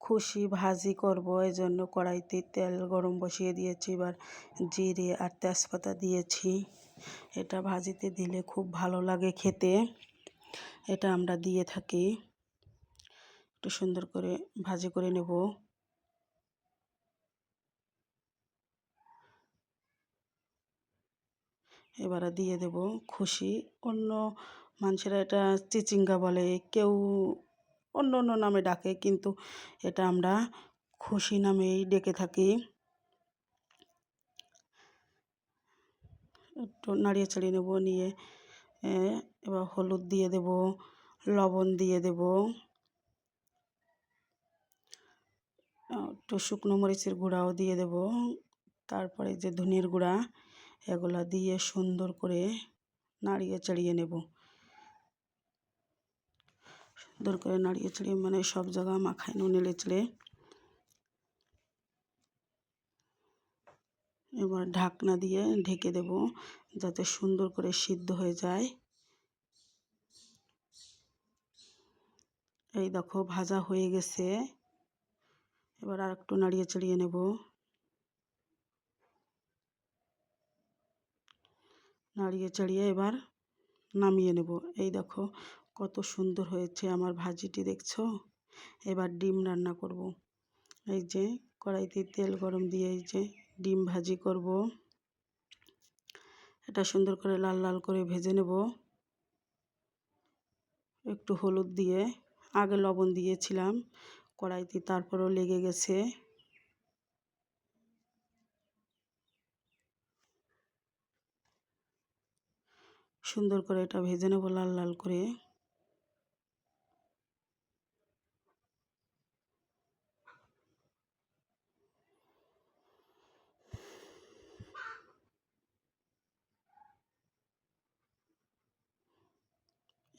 খুশি ভাজি করব, এই জন্য কড়াইতে তেল গরম বসিয়ে দিয়েছি। এবার জিরে আর তেজপাতা দিয়েছি। এটা ভাজিতে দিলে খুব ভালো লাগে খেতে, এটা আমরা দিয়ে থাকি। একটু সুন্দর করে ভাজি করে নেব। এবারে দিয়ে দেব খুশি। অন্য মানুষেরা এটা চিচিঙ্গা বলে, কেউ অন্য অন্য নামে ডাকে, কিন্তু এটা আমরা খুশি নামেই ডেকে থাকি। একটু নাড়িয়ে চাড়িয়ে নেব, নিয়ে এবার হলুদ দিয়ে দেব, লবণ দিয়ে দেব, একটু শুকনো মরিচের গুঁড়াও দিয়ে দেব, তারপরে যে ধনিয়ার গুঁড়া, এগুলা দিয়ে সুন্দর করে নাড়িয়ে চাড়িয়ে নেব। সুন্দর করে নাড়িয়ে চাড়িয়ে মানে সব জায়গা মাখায় নুন লেচড়ে। এবার ঢাকনা দিয়ে ঢেকে দেব, যাতে সুন্দর করে সিদ্ধ হয়ে যায়। এই দেখো ভাজা হয়ে গেছে। এবার আর একটু নাড়িয়ে চাড়িয়ে নেব। নাড়িয়ে চাড়িয়ে এবার নামিয়ে নেব। এই দেখো কত সুন্দর হয়েছে আমার ভাজিটি, দেখছো? এবার ডিম রান্না করব। এই যে কড়াইতে তেল গরম দিয়ে এই যে ডিম ভাজি করব। এটা সুন্দর করে লাল লাল করে ভেজে নেব। একটু হলুদ দিয়ে, আগে লবণ দিয়েছিলাম কড়াইতে, তারপরেও লেগে গেছে। সুন্দর করে এটা ভেজে নেব লাল লাল করে।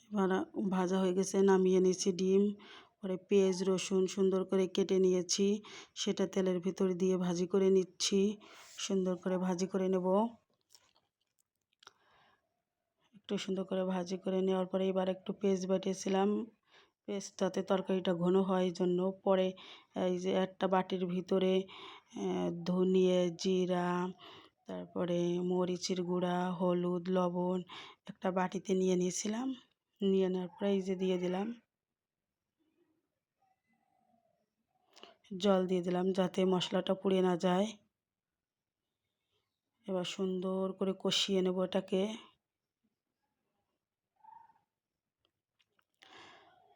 এবার ভাজা হয়ে গেছে, নামিয়ে নিয়েছি ডিম। পরে পেঁয়াজ রসুন সুন্দর করে কেটে নিয়েছি, সেটা তেলের ভিতর দিয়ে ভাজি করে নিচ্ছি। সুন্দর করে ভাজি করে নেব। একটু সুন্দর করে ভাজি করে নেওয়ার পরে এবার একটু পেস্ট বাটিয়েছিলাম, পেস্টটাতে তরকারিটা ঘন হয়, এই জন্য পরে এই যে একটা বাটির ভিতরে ধনিয়া জিরা, তারপরে মরিচের গুঁড়া, হলুদ, লবণ একটা বাটিতে নিয়ে নিয়েছিলাম। নিয়ে নেওয়ার পরে এই যে দিয়ে দিলাম, জল দিয়ে দিলাম যাতে মশলাটা পুড়ে না যায়। এবার সুন্দর করে কষিয়ে নেব এটাকে।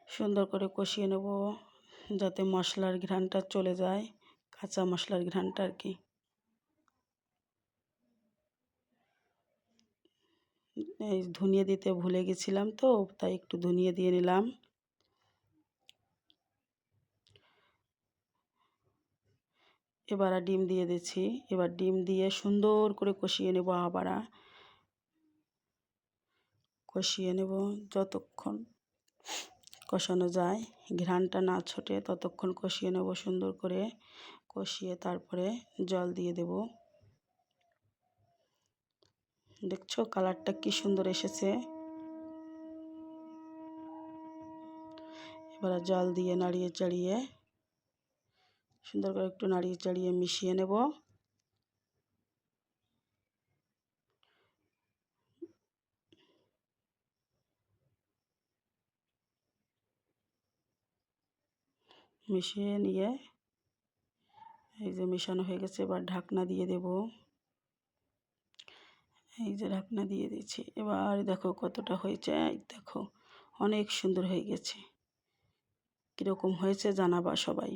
সুন্দর করে কষিয়ে নেব যাতে মশলার ঘ্রাণটা চলে যায়, কাঁচা মশলার ঘ্রাণটা আর কি। এই ধনিয়া দিতে ভুলে গেছিলাম তো, তাই একটু ধনিয়া দিয়ে নিলাম। এবার ডিম দিয়ে দিচ্ছি। এবার ডিম দিয়ে সুন্দর করে কষিয়ে নেব, আবার কষিয়ে নেব যতক্ষণ কষানো যায়, ঘ্রাণটা না ছোটে ততক্ষণ কষিয়ে নেব সুন্দর করে। কষিয়ে তারপরে জল দিয়ে দেব। দেখছো কালারটা কি সুন্দর এসেছে। এবার জল দিয়ে নাড়িয়ে চাড়িয়ে সুন্দর করে একটু নাড়িয়ে চাড়িয়ে মিশিয়ে নেব। মিশিয়ে নিয়ে এই যে মেশানো হয়ে গেছে, এবার ঢাকনা দিয়ে দেব। এই যে ঢাকনা দিয়ে দিচ্ছি। এবার দেখো কতটা হয়েছে, এই দেখো অনেক সুন্দর হয়ে গেছে। কীরকম হয়েছে জানাবা সবাই।